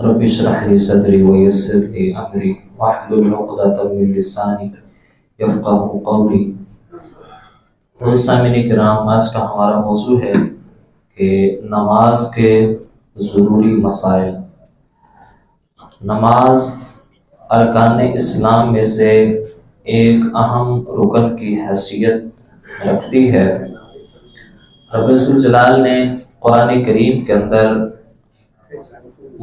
رب اشرح لي صدري ويسر لي امری واحلل عقدۃ من لسانی یفقهوا قولی۔ سامعین کرام، آج کا ہمارا موضوع ہے کہ نماز کے ضروری مسائل۔ نماز ارکان اسلام میں سے ایک اہم رکن کی حیثیت رکھتی ہے۔ رب ذوالجلال نے قرآن کریم کے اندر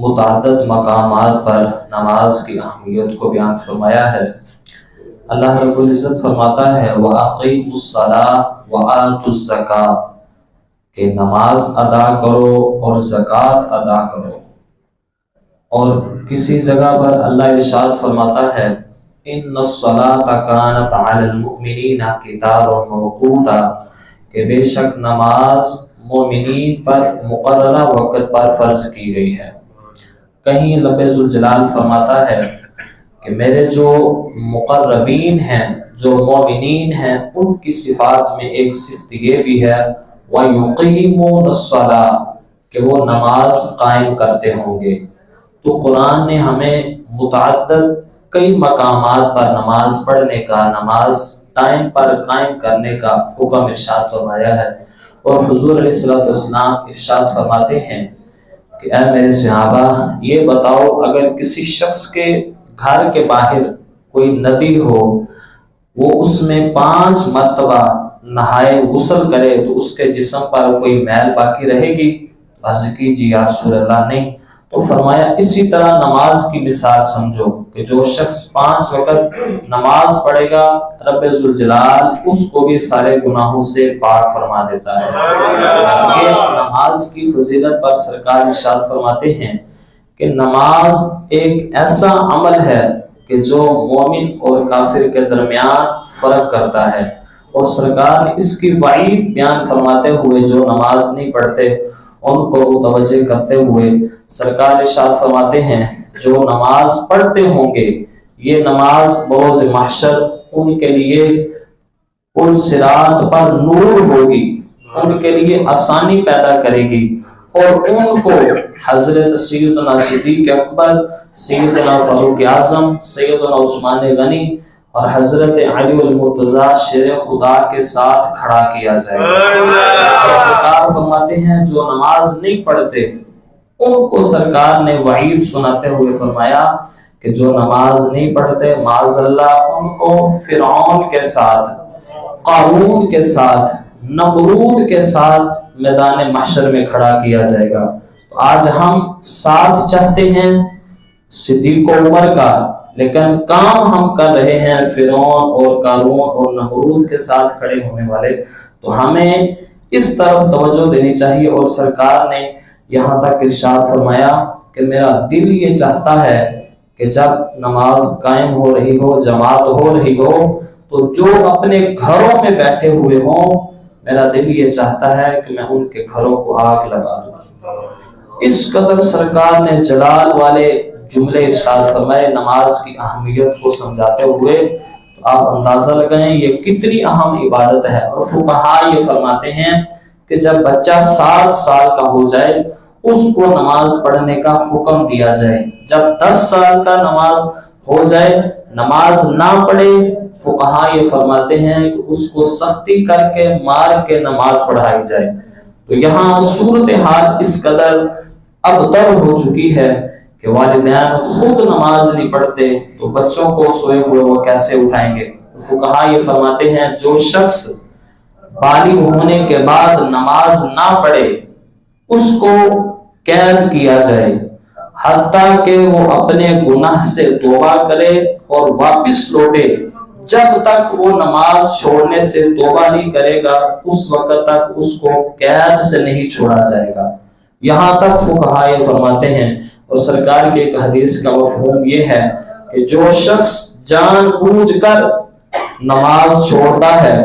متعدد مقامات پر نماز کی اہمیت کو بیان فرمایا ہے۔ اللہ رب العزت فرماتا ہے وَأَقِیمُوا الصَّلَاةَ وَآتُوا الزَّکَاةَ کہ نماز ادا کرو اور زکوٰۃ ادا کرو۔ اور کسی جگہ پر اللہ ارشاد فرماتا ہے إِنَّ الصَّلَاةَ كَانَتْ عَلَى الْمُؤْمِنِينَ كِتَابًا مَوْقُوتًا کہ بے شک نماز مومنین پر مقررہ وقت پر فرض کی گئی ہے۔ کہیں رب ذوالجلال فرماتا ہے کہ میرے جو مقربین ہیں، جو مومنین ہیں، ان کی صفات میں ایک صفت یہ بھی ہے وَيُقِيمُونَ الصَّلَاةَ کہ وہ نماز قائم کرتے ہوں گے۔ تو قرآن نے ہمیں متعدد کئی مقامات پر نماز پڑھنے کا، نماز ٹائم پر قائم کرنے کا حکم ارشاد فرمایا ہے۔ اور حضور علیہ السلام ارشاد فرماتے ہیں کہ اے میرے صحابہ، یہ بتاؤ اگر کسی شخص کے گھر کے باہر کوئی ندی ہو، وہ اس میں 5 مرتبہ نہائے غسل کرے تو اس کے جسم پر کوئی میل باقی رہے گی؟ عرض کی جی یا رسول اللہ نہیں۔ تو فرمایا اسی طرح نماز کی مثال سمجھو کہ جو شخص 5 وقت نماز پڑھے گا، رب ذوالجلال اس کو بھی سارے گناہوں سے پاک فرما دیتا ہے۔ یہ نماز کی فضیلت پر سرکار ارشاد فرماتے ہیں کہ نماز ایک ایسا عمل ہے کہ جو مومن اور کافر کے درمیان فرق کرتا ہے، اور سرکار نے اس کی وعید بیان فرماتے ہوئے جو نماز نہیں پڑھتے ان کو متوجہ کرتے ہوئے سرکار ارشاد فرماتے ہیں جو نماز پڑھتے ہوں گے، یہ نماز بروز محشر ان کے لیے پل صراط پر نور ہوگی، ان کے لیے آسانی پیدا کرے گی، اور ان کو حضرت سیدنا صدیق اکبر، سیدنا فاروق اعظم، سیدنا عثمان غنی اور حضرت علی المرتضیٰ شیر خدا کے ساتھ کھڑا کیا جائے گا۔ سرکار فرماتے ہیں جو نماز نہیں پڑھتے ان کو سرکار نے وعید سناتے ہوئے فرمایا کہ جو نماز نہیں پڑھتے معاذ اللہ ان کو فرعون کے ساتھ، قارون کے ساتھ، نمرود کے ساتھ میدان محشر میں کھڑا کیا جائے گا۔ تو آج ہم ساتھ چاہتے ہیں صدیق عمر کا، لیکن کام ہم کر رہے ہیں فرعون اور قارون اور نمرود کے ساتھ کھڑے ہونے والے۔ تو ہمیں اس طرف توجہ دینی چاہیے، اور سرکار نے یہاں تک ارشاد فرمایا کہ میرا دل یہ چاہتا ہے کہ جب نماز قائم ہو رہی ہو، جماعت ہو رہی ہو، تو جو اپنے گھروں میں بیٹھے ہوئے ہوں، میرا دل یہ چاہتا ہے کہ میں ان کے گھروں کو آگ لگا دوں۔ اس قدر سرکار نے جلال والے جملے ارشاد فرمائے نماز کی اہمیت کو سمجھاتے ہوئے۔ تو آپ اندازہ لگائیں یہ کتنی اہم عبادت ہے۔ اور فقہاء یہ فرماتے ہیں کہ جب بچہ 7 سال کا ہو جائے اس کو نماز پڑھنے کا حکم دیا جائے، جب 10 سال کا نماز ہو جائے نماز نہ پڑھے، فقہاء یہ فرماتے ہیں کہ اس کو سختی کر کے مار کے نماز پڑھائی جائے۔ تو یہاں صورتحال اس قدر ابتر ہو چکی ہے کہ والدین خود نماز نہیں پڑھتے تو بچوں کو سوئے ہوئے وہ کیسے اٹھائیں گے۔ فقہاء یہ فرماتے ہیں جو شخص بالغ ہونے کے بعد نماز نہ پڑھے اس کو قید کیا جائے حتیٰ کہ وہ اپنے گناہ سے توبہ کرے اور واپس لوٹے۔ جب تک وہ نماز چھوڑنے سے توبہ نہیں کرے گا اس وقت تک اس کو قید سے نہیں چھوڑا جائے گا۔ یہاں تک فقہاء یہ فرماتے ہیں۔ اور سرکار کی ایک حدیث کا مفہوم یہ ہے کہ جو شخص جان بوجھ کر نماز چھوڑتا ہے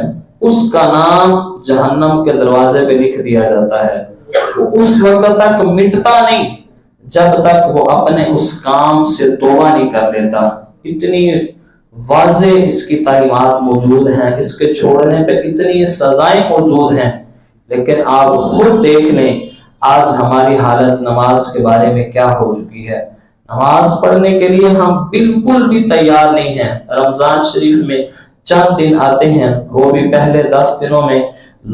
اس کا نام جہنم کے دروازے پہ لکھ دیا جاتا ہے، وہ اس وقت تک مٹتا نہیں جب تک وہ اپنے اس کام سے توبہ نہیں کر لیتا۔ اتنی واضح اس کی تعلیمات موجود ہیں، اس کے چھوڑنے پہ اتنی سزائیں موجود ہیں، لیکن آپ خود دیکھ لیں آج ہماری حالت نماز کے بارے میں کیا ہو چکی ہے۔ نماز پڑھنے کے لیے ہم بالکل بھی تیار نہیں ہیں۔ رمضان شریف میں چند دن آتے ہیں، وہ بھی پہلے 10 دنوں میں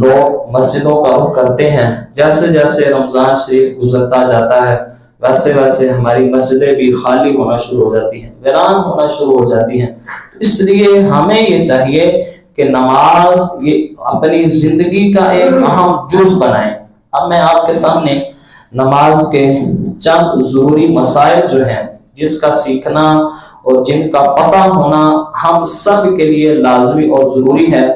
لوگ مسجدوں کا رخ کرتے ہیں۔ جیسے جیسے رمضان شریف گزرتا جاتا ہے ویسے ویسے ہماری مسجدیں بھی خالی ہونا شروع ہو جاتی ہیں، ویران ہونا شروع ہو جاتی ہیں۔ اس لیے ہمیں یہ چاہیے کہ نماز یہ اپنی زندگی کا ایک اہم جز بنائیں۔ اب میں آپ کے سامنے نماز کے چند ضروری مسائل جو ہیں جس کا سیکھنا اور جن کا پتہ ہونا ہم سب کے لیے لازمی اور ضروری ہے،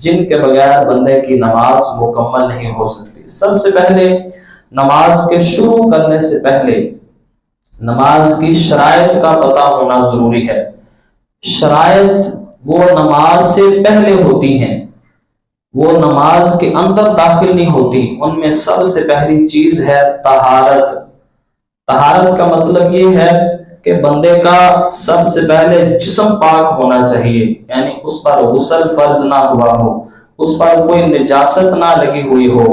جن کے بغیر بندے کی نماز مکمل نہیں ہو سکتی۔ سب سے پہلے نماز کے شروع کرنے سے پہلے نماز کی شرائط کا پتہ ہونا ضروری ہے۔ شرائط وہ نماز سے پہلے ہوتی ہیں، وہ نماز کے اندر داخل نہیں ہوتی۔ ان میں سب سے پہلی چیز ہے طہارت۔ طہارت کا مطلب یہ ہے کہ بندے کا سب سے پہلے جسم پاک ہونا چاہیے، یعنی اس پر غسل فرض نہ ہوا ہو، اس پر کوئی نجاست نہ لگی ہوئی ہو۔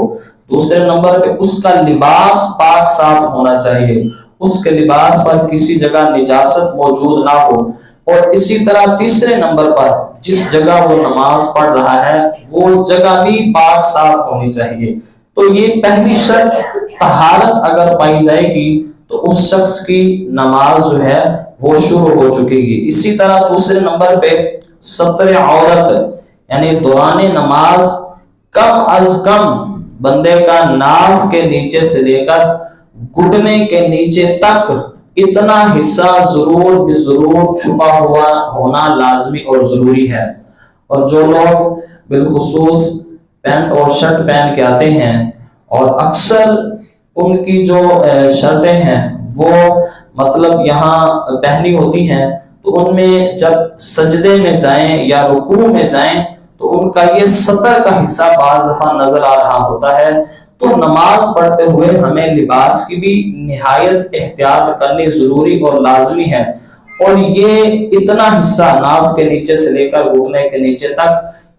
دوسرے نمبر پہ اس کا لباس پاک صاف ہونا چاہیے، اس کے لباس پر کسی جگہ نجاست موجود نہ ہو۔ اور اسی طرح تیسرے نمبر پر جس جگہ وہ نماز پڑھ رہا ہے وہ جگہ بھی پاک صاف ہونی چاہیے۔ تو یہ پہلی شرط طہارت اگر پائی جائے گی تو اس شخص کی نماز جو ہے وہ شروع ہو چکے گی۔ اسی طرح دوسرے نمبر پہ ستر عورت، یعنی دوران نماز کم از کم بندے کا ناف کے نیچے سے لے کر گھٹنے کے نیچے تک اتنا حصہ ضرور چھپا ہوا ہونا لازمی اور ضروری ہے۔ اور جو لوگ بالخصوص پینٹ اور شرٹ پہن کے آتے ہیں اور اکثر ان کی جو شرٹیں ہیں وہ مطلب یہاں پہنی ہوتی ہیں، تو ان میں جب سجدے میں جائیں یا رکوع میں جائیں تو ان کا یہ سطر کا حصہ بعض دفعہ نظر آ رہا ہوتا ہے۔ تو نماز پڑھتے ہوئے ہمیں لباس کی بھی نہایت احتیاط کرنی ضروری اور لازمی ہے۔ اور یہ اتنا حصہ ناف کے نیچے سے لے کر گھٹنے کے نیچے تک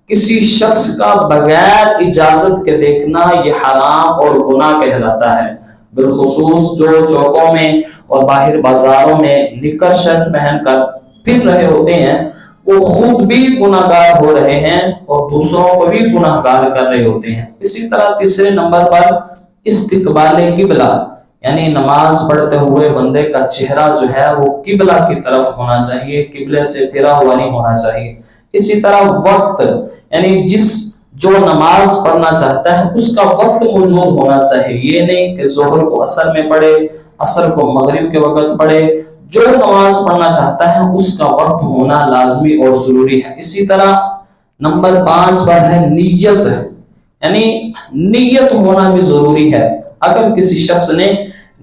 کسی شخص کا بغیر اجازت کے دیکھنا یہ حرام اور گناہ کہلاتا ہے۔ بالخصوص جو چوکوں میں اور باہر بازاروں میں نکر شرٹ پہن کر پھر رہے ہوتے ہیں وہ خود بھی گناہگار ہو رہے ہیں اور دوسروں کو بھی گناہگار کر رہے ہوتے ہیں۔ اسی طرح تیسرے نمبر پر استقبال قبلہ، یعنی نماز پڑھتے ہوئے بندے کا چہرہ جو ہے وہ قبلہ کی طرف ہونا چاہیے، قبلے سے پھرا ہوا نہیں ہونا چاہیے۔ اسی طرح وقت، یعنی جو نماز پڑھنا چاہتا ہے اس کا وقت موجود ہونا چاہیے۔ یہ نہیں کہ ظہر کو عصر میں پڑھے، عصر کو مغرب کے وقت پڑھے۔ جو نماز پڑھنا چاہتا ہے اس کا وقت ہونا لازمی اور ضروری ہے۔ اسی طرح نمبر 5 پر ہے نیت، یعنی نیت ہونا بھی ضروری ہے۔ اگر کسی شخص نے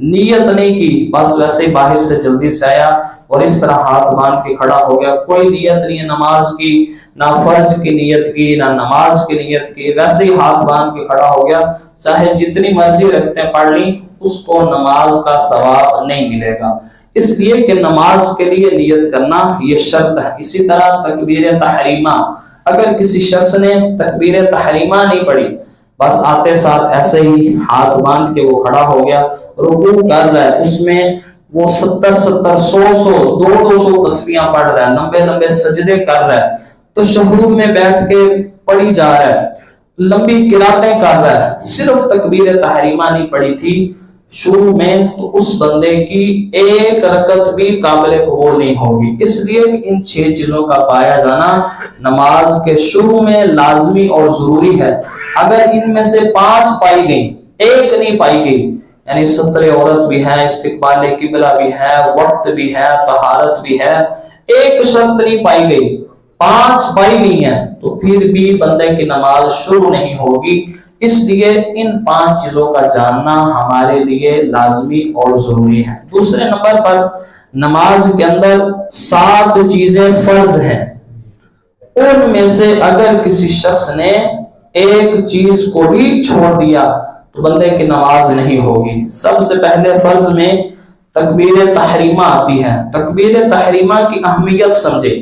نیت نہیں کی، بس ویسے ہی باہر سے جلدی سے آیا اور اس طرح ہاتھ باندھ کے کھڑا ہو گیا، کوئی نیت نہیں ہے نماز کی، نہ فرض کی نیت کی نہ نماز کی نیت کی، ویسے ہی ہاتھ باندھ کے کھڑا ہو گیا، چاہے جتنی مرضی رکھتے پڑھ لی، اس کو نماز کا ثواب نہیں ملے گا۔ اس لیے کہ نماز کے لیے نیت کرنا یہ شرط ہے۔ اسی طرح تکبیر تحریمہ، اگر کسی شخص نے تکبیر تحریمہ نہیں پڑھی، بس آتے ساتھ ایسے ہی ہاتھ باندھ کے وہ کھڑا ہو گیا، رکوع کر رہا ہے، اس میں وہ 70 100 200 تسبیحاں پڑھ رہا ہے، لمبے لمبے سجدے کر رہا ہے، تشہد میں بیٹھ کے پڑھی جا رہا ہے، لمبی قراتیں کر رہا ہے، صرف تکبیر تحریمہ نہیں پڑھی تھی شروع میں، تو اس بندے کی ایک رکعت بھی قابل قبول نہیں ہوگی۔ اس لیے ان 6 چیزوں کا پایا جانا نماز کے شروع میں لازمی اور ضروری ہے۔ اگر ان میں سے 5 پائی گئی، ایک نہیں پائی گئی، یعنی ستر عورت بھی ہے، استقبال قبلہ بھی ہے، وقت بھی ہے، طہارت بھی ہے، ایک شرط نہیں پائی گئی، 5 پائی گئی ہیں، تو پھر بھی بندے کی نماز شروع نہیں ہوگی۔ اس لیے ان 5 چیزوں کا جاننا ہمارے لیے لازمی اور ضروری ہے۔ دوسرے نمبر پر نماز کے اندر 7 چیزیں فرض ہیں، ان میں سے اگر کسی شخص نے ایک چیز کو بھی چھوڑ دیا تو بندے کی نماز نہیں ہوگی۔ سب سے پہلے فرض میں تکبیر تحریمہ آتی ہے۔ تکبیر تحریمہ کی اہمیت سمجھے۔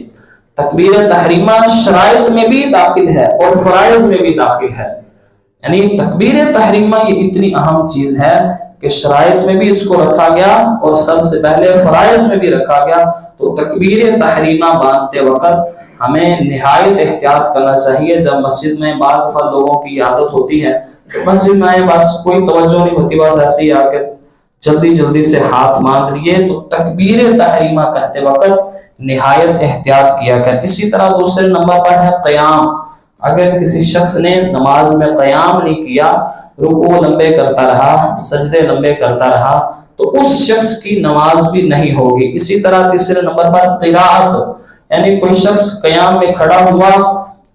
تکبیر تحریمہ شرائط میں بھی داخل ہے اور فرائض میں بھی داخل ہے، یعنی تکبیر تحریمہ یہ اتنی اہم چیز ہے کہ کہ شرائط میں بھی اس کو رکھا گیا اور سب سے پہلے فرائض میں بھی رکھا گیا، تو تکبیر تحریمہ باندھتے وقت ہمیں نہایت احتیاط کرنا چاہیے۔ جب مسجد میں بعض لوگوں کی عادت ہوتی ہے تو مسجد میں بس کوئی توجہ نہیں ہوتی، بس ایسے ہی آ کے جلدی جلدی سے ہاتھ باندھ لیے، تو تکبیر تحریمہ کہتے وقت نہایت احتیاط کیا کر۔ اسی طرح دوسرے نمبر پر ہے قیام۔ اگر کسی شخص نے نماز میں قیام نہیں کیا، رکوع لمبے کرتا رہا، سجدے لمبے کرتا رہا، تو اس شخص کی نماز بھی نہیں ہوگی۔ اسی طرح تیسرے نمبر پر قراءت، یعنی کوئی شخص قیام میں کھڑا ہوا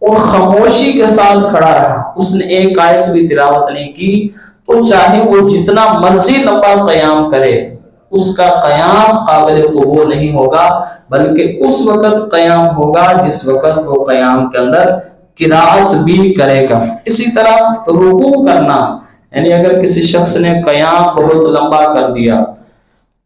اور خاموشی کے ساتھ کھڑا رہا، اس نے ایک آیت بھی تلاوت نہیں کی، تو چاہے وہ جتنا مرضی لمبا قیام کرے، اس کا قیام قابل قبول نہیں ہوگا، بلکہ اس وقت قیام ہوگا جس وقت وہ قیام کے اندر قراءت بھی کرے گا۔ اسی طرح رکوع کرنا، یعنی اگر کسی شخص نے قیام بہت لمبا کر دیا،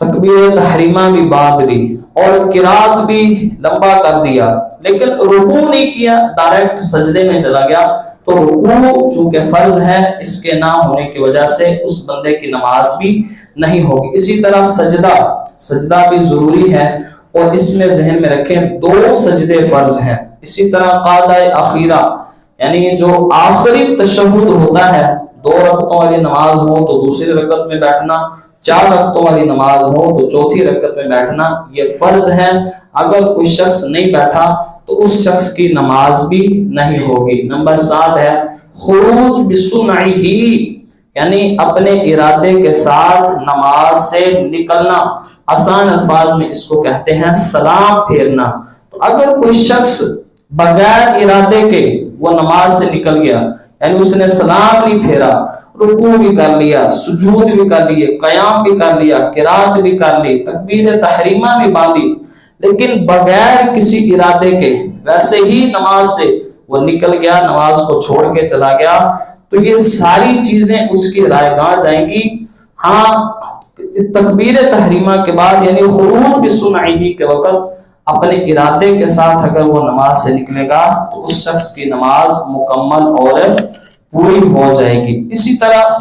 تکبیر تحریمہ بھی باندھ لی اور قراءت بھی لمبا کر دیا، لیکن رکوع نہیں کیا، ڈائریکٹ سجدے میں چلا گیا، تو رکوع چونکہ فرض ہے، اس کے نہ ہونے کی وجہ سے اس بندے کی نماز بھی نہیں ہوگی۔ اسی طرح سجدہ بھی ضروری ہے، اور اس میں ذہن میں رکھیں 2 سجدے فرض ہیں۔ اسی طرح قعدہ اخیرہ، یعنی جو آخری تشہد ہوتا ہے، 2 رکعتوں والی نماز ہو تو دوسری رکعت میں بیٹھنا، 4 رکعتوں والی نماز ہو تو چوتھی رکعت میں بیٹھنا، یہ فرض ہے۔ اگر کوئی شخص نہیں بیٹھا تو اس شخص کی نماز بھی نہیں ہوگی۔ نمبر 7 ہے خروج بسنعہ، یعنی اپنے ارادے کے ساتھ نماز سے نکلنا، آسان الفاظ میں اس کو کہتے ہیں سلام پھیرنا۔ تو اگر کوئی شخص بغیر ارادے کے وہ نماز سے نکل گیا، یعنی اس نے سلام نہیں پھیرا، رکوع بھی کر لیا، سجود بھی کر لیے، قیام بھی کر لیا، قرات بھی کر لی، تکبیر تحریمہ بھی باندھی، لیکن بغیر کسی ارادے کے ویسے ہی نماز سے وہ نکل گیا، نماز کو چھوڑ کے چلا گیا، تو یہ ساری چیزیں اس کی رائگاں جائیں گی۔ ہاں، تکبیر تحریمہ کے بعد یعنی خروج بسنعہ کے وقت اپنے ارادے کے ساتھ اگر وہ نماز سے نکلے گا تو اس شخص کی نماز مکمل اور پوری ہو جائے گی۔ اسی طرح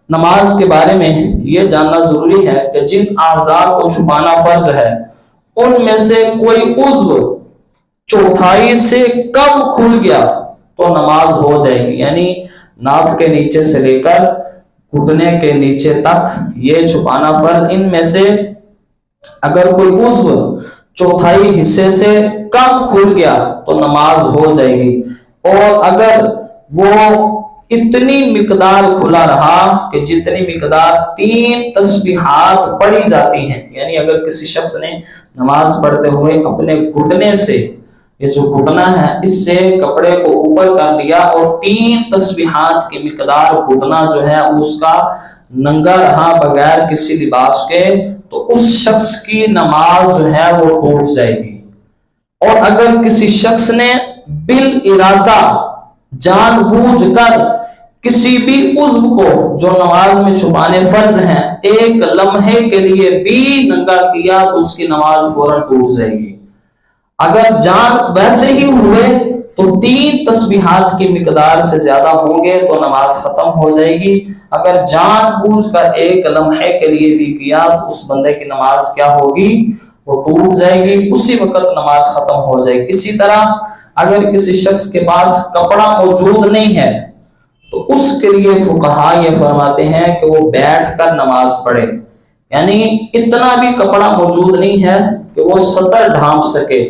نماز کے بارے میں یہ جاننا ضروری ہے کہ جن اعضاء کو چھپانا فرض ہے ان میں سے کوئی عضو چوتھائی سے کم کھل گیا تو نماز ہو جائے گی، یعنی ناف کے نیچے سے لے کر گھٹنے کے نیچے تک یہ چھپانا فرض۔ ان میں سے اگر کوئی عضو چوتھائی حصے سے کم کھل گیا تو نماز ہو جائے گی، اور اگر وہ اتنی مقدار کھلا رہا کہ جتنی مقدار 3 تسبیحات پڑھی جاتی ہیں، یعنی اگر کسی شخص نے نماز پڑھتے ہوئے اپنے گھٹنے سے، یہ جو گھٹنا ہے اس سے کپڑے کو اوپر کر لیا اور 3 تسبیحات کی مقدار گھٹنا جو ہے اس کا ننگا رہا بغیر کسی لباس کے، تو اس شخص کی نماز جو ہے وہ ٹوٹ جائے گی۔ اور اگر کسی شخص نے بالارادہ جان بوجھ کر کسی بھی عضو کو جو نماز میں چھپانے فرض ہیں ایک لمحے کے لیے بھی ننگا کیا تو اس کی نماز فوراً ٹوٹ جائے گی۔ اگر جان ویسے ہی ہوئے تو 3 تسبیحات کی مقدار سے زیادہ ہوں گے تو نماز ختم ہو جائے گی۔ اگر جان بوجھ کر ایک لمحے کے لیے بھی کیا تو اس بندے کی نماز کیا ہوگی؟ وہ ٹوٹ جائے گی، اسی وقت نماز ختم ہو جائے گی۔ اسی طرح اگر کسی شخص کے پاس کپڑا موجود نہیں ہے تو اس کے لیے فقہا یہ فرماتے ہیں کہ وہ بیٹھ کر نماز پڑھے، یعنی اتنا بھی کپڑا موجود نہیں ہے کہ وہ سطر ڈھانپ سکے،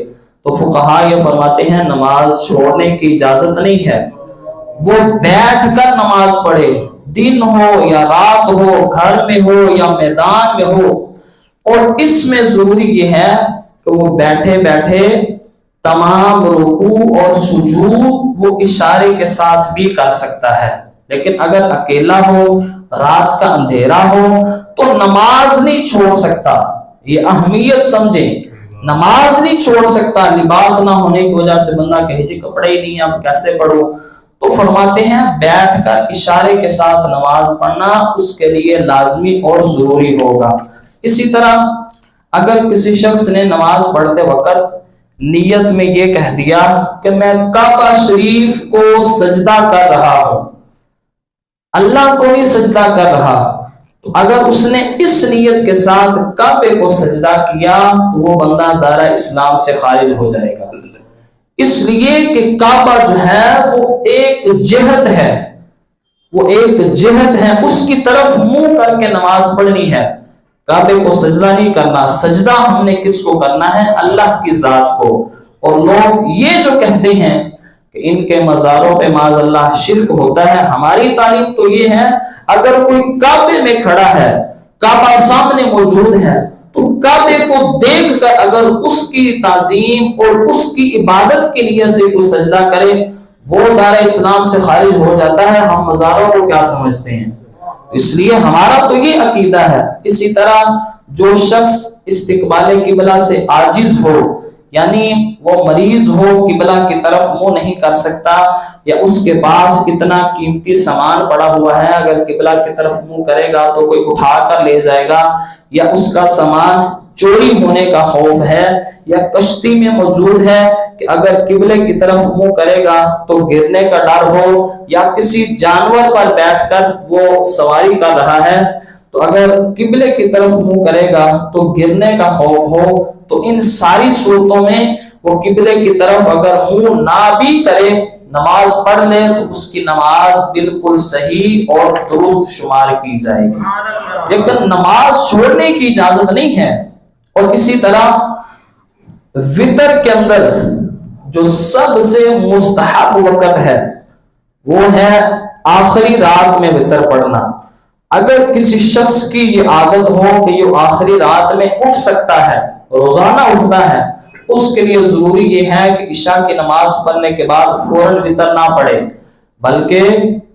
تو فقہا یہ فرماتے ہیں نماز چھوڑنے کی اجازت نہیں ہے، وہ بیٹھ کر نماز پڑھے، دن ہو یا رات ہو، گھر میں ہو یا میدان میں ہو۔ اور اس میں ضروری یہ ہے کہ وہ بیٹھے بیٹھے تمام رکوع اور سجود وہ اشارے کے ساتھ بھی کر سکتا ہے، لیکن اگر اکیلا ہو، رات کا اندھیرا ہو تو نماز نہیں چھوڑ سکتا۔ یہ اہمیت سمجھیں، نماز نہیں چھوڑ سکتا، لباس نہ ہونے کی وجہ سے بندہ کہے جی کپڑے ہی نہیں اب کیسے پڑھوں، تو فرماتے ہیں بیٹھ کر اشارے کے ساتھ نماز پڑھنا اس کے لیے لازمی اور ضروری ہوگا۔ اسی طرح اگر کسی شخص نے نماز پڑھتے وقت نیت میں یہ کہہ دیا کہ میں کعبہ شریف کو سجدہ کر رہا ہوں، اللہ کو ہی سجدہ کر رہا، تو اگر اس نے اس نیت کے ساتھ کعبے کو سجدہ کیا تو وہ بندہ دائرہ اسلام سے خارج ہو جائے گا، اس لیے کہ کعبہ جو ہے وہ ایک جہت ہے، وہ ایک جہت ہے، اس کی طرف منہ کر کے نماز پڑھنی ہے، کعبے کو سجدہ نہیں کرنا۔ سجدہ ہم نے کس کو کرنا ہے؟ اللہ کی ذات کو۔ اور لوگ یہ جو کہتے ہیں کہ ان کے مزاروں پہ معاذ اللہ شرک ہوتا ہے، ہماری تعلیم تو یہ ہے اگر کوئی کعبے میں کھڑا ہے، کعبہ سامنے موجود ہے، تو کعبے کو دیکھ کر اگر اس کی تعظیم اور اس کی عبادت کے لیے سے کوئی سجدہ کرے وہ دائرہ اسلام سے خارج ہو جاتا ہے۔ ہم مزاروں کو کیا سمجھتے ہیں؟ اس لیے ہمارا تو یہ عقیدہ ہے۔ اسی طرح جو شخص استقبال قبلہ سے عاجز ہو، یعنی وہ مریض ہو، قبلہ کی طرف منہ نہیں کر سکتا، یا اس کے پاس اتنا قیمتی سامان پڑا ہوا ہے اگر قبلہ کی طرف منہ کرے گا تو کوئی اٹھا کر لے جائے گا، یا اس کا سامان چوری ہونے کا خوف ہے، یا کشتی میں موجود ہے کہ اگر قبلے کی طرف منہ کرے گا تو گرنے کا ڈر ہو، یا کسی جانور پر بیٹھ کر وہ سواری کر رہا ہے تو اگر قبلے کی طرف منہ کرے گا تو گرنے کا خوف ہو، تو ان ساری صورتوں میں وہ قبلے کی طرف اگر منہ نہ بھی کرے نماز پڑھ لے تو اس کی نماز بالکل صحیح اور درست شمار کی جائے گی، لیکن نماز چھوڑنے کی اجازت نہیں ہے۔ اور اسی طرح وتر کے اندر جو سب سے مستحب وقت ہے وہ ہے آخری رات میں وتر پڑھنا۔ اگر کسی شخص کی یہ عادت ہو کہ یہ آخری رات میں اٹھ سکتا ہے، روزانہ اٹھتا ہے، اس کے لیے ضروری یہ ہے کہ عشاء کی نماز پڑھنے کے بعد فوراً وتر نہ پڑھے بلکہ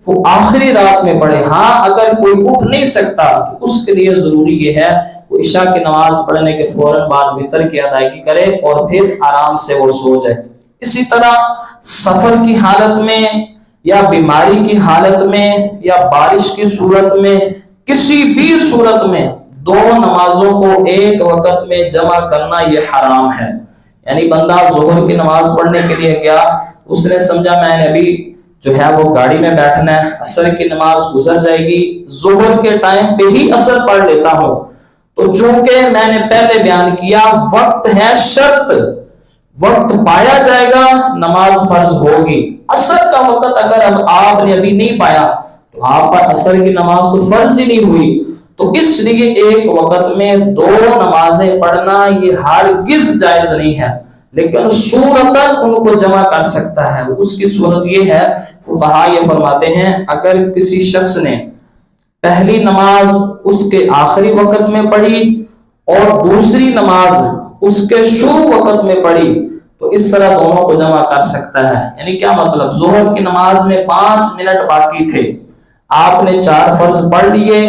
وہ آخری رات میں پڑھے۔ ہاں اگر کوئی اٹھ نہیں سکتا تو اس کے لیے ضروری یہ ہے وہ عشاء کی نماز پڑھنے کے فوراً بعد وتر کی ادائیگی کرے اور پھر آرام سے وہ سو جائے۔ اسی طرح سفر کی حالت میں یا بیماری کی حالت میں یا بارش کی صورت میں، کسی بھی صورت میں دو نمازوں کو ایک وقت میں جمع کرنا یہ حرام ہے۔ یعنی بندہ ظہر کی نماز پڑھنے کے لیے گیا، اس نے سمجھا میں نے ابھی جو ہے وہ گاڑی میں بیٹھنا ہے، عصر کی نماز گزر جائے گی، ظہر کے ٹائم پہ ہی عصر پڑھ لیتا ہوں، تو چونکہ میں نے پہلے بیان کیا وقت ہے شرط، وقت پایا جائے گا نماز فرض ہوگی۔ عصر کا وقت اگر اب آپ نے ابھی نہیں پایا تو آپ پر عصر کی نماز تو فرض ہی نہیں ہوئی، تو اس لیے ایک وقت میں دو نمازیں پڑھنا یہ ہرگز جائز نہیں ہے، لیکن صورتاً ان کو جمع کر سکتا ہے۔ اس کی صورت یہ ہے، فقہا یہ فرماتے ہیں اگر کسی شخص نے پہلی نماز اس کے آخری وقت میں پڑھی اور دوسری نماز اس کے شروع وقت میں پڑھی تو اس طرح دونوں کو جمع کر سکتا ہے۔ یعنی کیا مطلب؟ ظہر کی نماز میں 5 منٹ باقی تھے، آپ نے 4 فرض پڑھ لیے،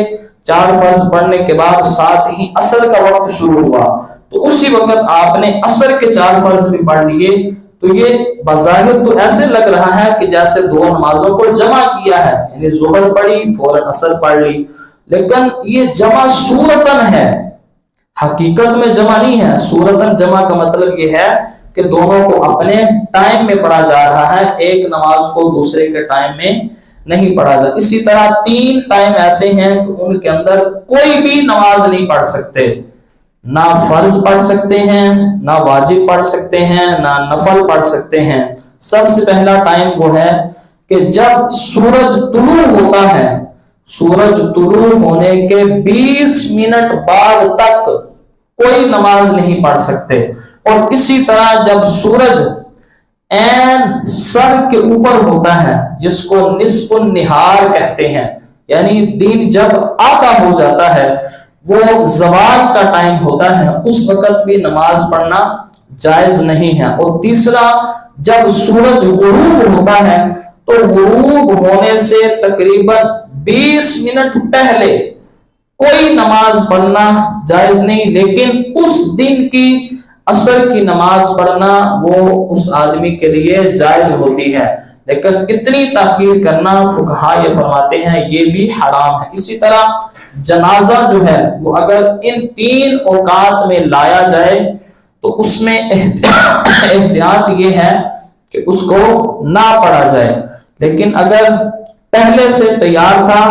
4 فرض پڑھنے کے بعد ساتھ ہی عصر کا وقت شروع ہوا تو اسی وقت آپ نے عصر کے 4 فرض بھی پڑھ لیے، تو یہ بظاہر تو ایسے لگ رہا ہے کہ جیسے دو نمازوں کو جمع کیا ہے، یعنی ظہر پڑھی فوراً عصر پڑھ لی، لیکن یہ جمع صورتاً ہے، حقیقت میں جمع نہیں ہے۔ صورتاً جمع کا مطلب یہ ہے کہ دونوں کو اپنے ٹائم میں پڑھا جا رہا ہے، ایک نماز کو دوسرے کے ٹائم میں نہیں پڑھا جا۔ اسی طرح 3 ٹائم ایسے ہیں کہ ان کے اندر کوئی بھی نماز نہیں پڑھ سکتے، نہ فرض پڑھ سکتے ہیں، نہ واجب پڑھ سکتے ہیں، نہ نفل پڑھ سکتے ہیں۔ سب سے پہلا ٹائم وہ ہے کہ جب سورج طلوع ہوتا ہے، سورج طلوع ہونے کے 20 منٹ بعد تک کوئی نماز نہیں پڑھ سکتے، اور اسی طرح جب سورج عین سر کے اوپر ہوتا ہے جس کو نصف النہار کہتے ہیں، یعنی دن جب آدھا ہو جاتا ہے، وہ زوال کا ٹائم ہوتا ہے، اس وقت بھی نماز پڑھنا جائز نہیں ہے۔ اور تیسرا جب سورج غروب ہوتا ہے تو غروب ہونے سے تقریباً 20 منٹ پہلے کوئی نماز پڑھنا جائز نہیں، لیکن اس دن کی عصر کی نماز پڑھنا وہ اس آدمی کے لیے جائز ہوتی ہے، لیکن اتنی تاخیر کرنا فقہا یہ فرماتے ہیں یہ بھی حرام ہے۔ اسی طرح جنازہ جو ہے وہ اگر ان 3 اوقات میں لایا جائے تو اس میں احتیاط یہ ہے کہ اس کو نہ پڑھا جائے، لیکن اگر پہلے سے تیار تھا،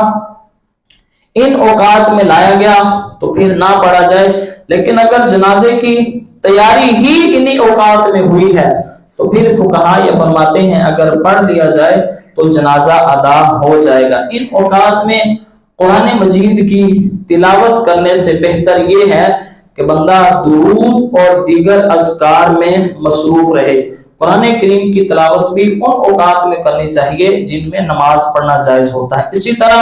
ان اوقات میں لایا گیا تو پھر نہ پڑھا جائے، لیکن اگر جنازے کی تیاری ہی انہی اوقات میں ہوئی ہے تو پھر فقہا یہ فرماتے ہیں اگر پڑھ لیا جائے تو جنازہ ادا ہو جائے گا۔ ان اوقات میں قرآن مجید کی تلاوت کرنے سے بہتر یہ ہے کہ بندہ درود اور دیگر اذکار میں مصروف رہے۔ قرآن کریم کی تلاوت بھی ان اوقات میں کرنی چاہیے جن میں نماز پڑھنا جائز ہوتا ہے۔ اسی طرح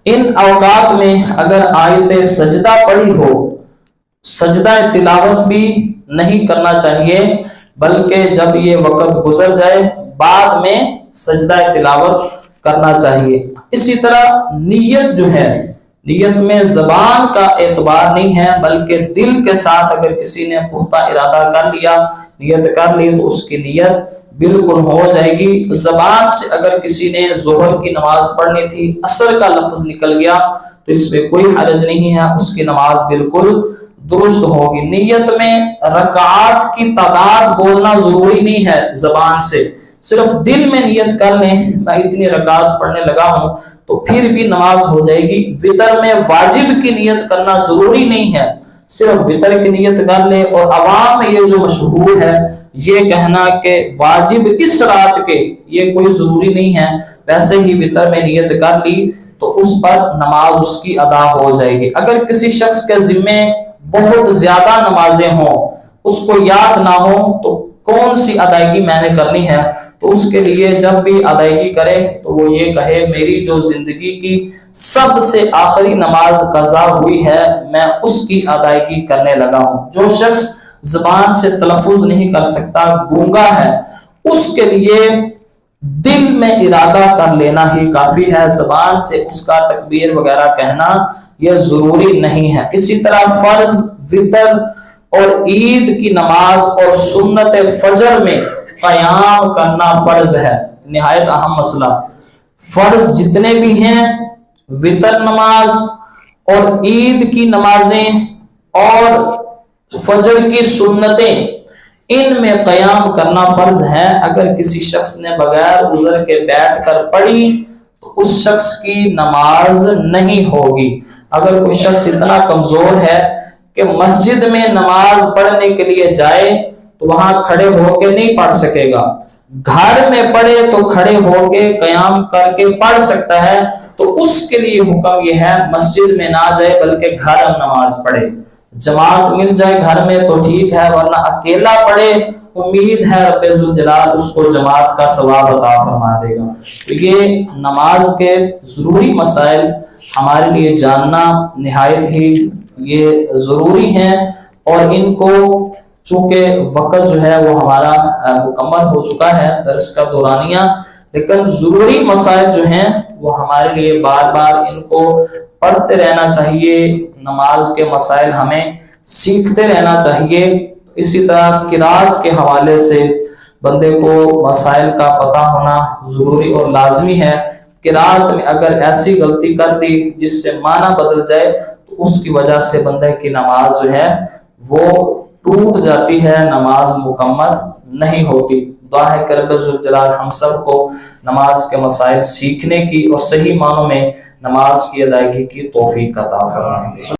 ان اوقات میں اگر آیت سجدہ پڑھی ہو، سجدہ تلاوت بھی نہیں کرنا چاہیے، بلکہ جب یہ وقت گزر جائے بعد میں سجدہ تلاوت کرنا چاہیے۔ اسی طرح نیت جو ہے، نیت میں زبان کا اعتبار نہیں ہے بلکہ دل کے ساتھ اگر کسی نے پختہ ارادہ کر لیا، نیت کر لی تو اس کی نیت بالکل ہو جائے گی۔ زبان سے اگر کسی نے ظہر کی نماز پڑھنی تھی، عصر کا لفظ نکل گیا تو اس میں کوئی حرج نہیں ہے، اس کی نماز بالکل درست ہوگی۔ نیت میں رکعات کی تعداد بولنا ضروری نہیں ہے زبان سے، صرف دل میں نیت کر لیں میں اتنی رکعات پڑھنے لگا ہوں تو پھر بھی نماز ہو جائے گی۔ وتر میں واجب کی نیت کرنا ضروری نہیں ہے، صرف وتر کی نیت کر لیں، اور عوام میں یہ جو مشہور ہے یہ کہنا کہ واجب اس رات کے، یہ کوئی ضروری نہیں ہے، ویسے ہی وتر میں نیت کر لی تو اس پر نماز اس کی ادا ہو جائے گی۔ اگر کسی شخص کے ذمے بہت زیادہ نمازیں ہوں، اس کو یاد نہ ہو تو کون سی ادائیگی میں نے کرنی ہے، تو اس کے لیے جب بھی ادائیگی کرے تو وہ یہ کہے میری جو زندگی کی سب سے آخری نماز قضا ہوئی ہے میں اس کی ادائیگی کرنے لگا ہوں۔ جو شخص زبان سے تلفظ نہیں کر سکتا، گونگا ہے، اس کے لیے دل میں ارادہ کر لینا ہی کافی ہے، زبان سے اس کا تکبیر وغیرہ کہنا یہ ضروری نہیں ہے۔ اسی طرح فرض، وتر اور عید کی نماز اور سنت فجر میں قیام کرنا فرض ہے، نہایت اہم مسئلہ۔ فرض جتنے بھی ہیں، وتر نماز اور عید کی نمازیں اور فجر کی سنتیں، ان میں قیام کرنا فرض ہے۔ اگر کسی شخص نے بغیر عذر کے بیٹھ کر پڑھی تو اس شخص کی نماز نہیں ہوگی۔ اگر کوئی شخص اتنا کمزور ہے کہ مسجد میں نماز پڑھنے کے لیے جائے تو وہاں کھڑے ہو کے نہیں پڑھ سکے گا، گھر میں پڑھے تو کھڑے ہو کے قیام کر کے پڑھ سکتا ہے، تو اس کے لیے حکم یہ ہے مسجد میں نہ جائے بلکہ گھر نماز پڑھے۔ جماعت مل جائے گھر میں تو ٹھیک ہے، ورنہ اکیلا پڑھے، امید ہے رب ذوالجلال اس کو جماعت کا ثواب عطا فرما دے گا۔ تو یہ نماز کے ضروری مسائل ہمارے لیے جاننا نہایت ہی یہ ضروری ہیں، اور ان کو چونکہ وقت جو ہے وہ ہمارا مکمل ہو چکا ہے درس کا دورانیہ، لیکن ضروری مسائل جو ہیں وہ ہمارے لیے بار بار ان کو پڑھتے رہنا چاہیے، نماز کے مسائل ہمیں سیکھتے رہنا چاہیے۔ اسی طرح قرات کے حوالے سے بندے کو مسائل کا پتہ ہونا ضروری اور لازمی ہے۔ قرات میں اگر ایسی غلطی کر دی جس سے معنی بدل جائے تو اس کی وجہ سے بندے کی نماز جو ہے وہ ٹوٹ جاتی ہے، نماز مکمل نہیں ہوتی۔ دعا ہے کہ رب ذوالجلال ہم سب کو نماز کے مسائل سیکھنے کی اور صحیح معنوں میں نماز کی ادائیگی کی توفیق عطا فرمائے۔